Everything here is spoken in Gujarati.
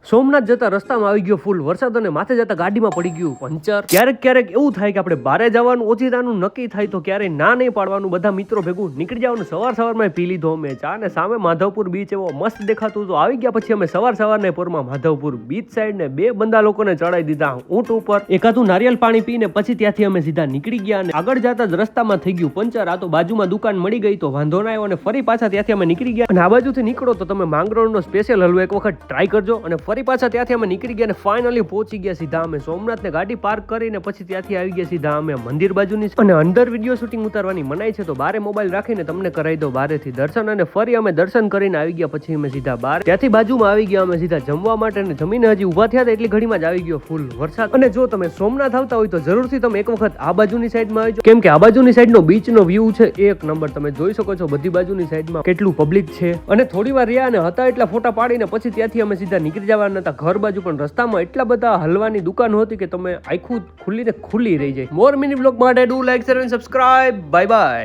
સોમનાથ જતા રસ્તામાં આવી ગયો ફૂલ વરસાદ અને માથે જતા ગાડીમાં પડી ગયું પંચર. ક્યારેક એવું થાય કે આપણે બારે જવાનું ઓચિતાનું નક્કી થાય તો ક્યારેય ના નહીં પાડવાનું, બધા મિત્રો ભેગું નીકળી જવાનું. સવારમાં પી લીધો અમે ચા ને સામે માધવપુર બીચ એવો મસ્ત દેખાતું તો આવી ગયા. પછી અમે સવારના પોરમાં માધવપુર બીચ સાઈડ ને બે બંદા લોકોને ચડાવી દીધા ઊંટ ઉપર. એકાદું નારિયેલ પાણી પીને પછી ત્યાંથી અમે સીધા નીકળી ગયા અને આગળ જતા જ રસ્તામાં થઈ ગયું પંચર. આ તો બાજુમાં દુકાન મળી ગઈ તો વાંધો ના આવ્યો અને ફરી પાછા ત્યાંથી અમે નીકળી ગયા. અને આ બાજુથી નીકળો તો તમે માંગરોળનો સ્પેશિયલ હલવો એક વખત ટ્રાય કરજો. અને ફરી પાછા ત્યાંથી અમે નીકળી ગયા અને ફાઇનલી પહોંચી ગયા સીધા અમે સોમનાથ ને ગાડી પાર્ક કરીને પછી ત્યાંથી આવી ગયા સીધા અમે મંદિર બાજુની. અને અંદર વિડીયો શૂટિંગ ઉતારવાની મનાઈ છે તો બારે મોબાઈલ રાખીને તમને કરાવી દો બારેથી દર્શન. અને ફરી અમે દર્શન કરીને આવી ગયા પછી અમે સીધા બાર ત્યાંથી બાજુમાં આવી ગયા અમે સીધા જમવા માટે. અને જમીને હજી ઉભા થયા એટલી ઘડીમાં જ આવી ગયો ફૂલ વરસાદ. અને જો તમે સોમનાથ આવતા હોય તો જરૂરથી તમે એક વખત આ બાજુની સાઈડમાં આવજો, કેમ કે આ બાજુની સાઈડનો બીચનો વ્યૂ છે એક નંબર. તમે જોઈ શકો છો બધી બાજુની સાઈડમાં કેટલું પબ્લિક છે. અને થોડી વાર રહ્યા અને હતા એટલા ફોટા પાડીને પછી ત્યાંથી અમે સીધા નીકળી જવાના હતા ઘર બાજુ. પણ રસ્તામાં એટલા બધા હલવાની દુકાનો હતી કે તમે આખું ખુલ્લી રહી જાય. મોર મિની બ્લોગ માટે ડુ લાઈક, શેર અને સબસ્ક્રાઇબ. Bye bye.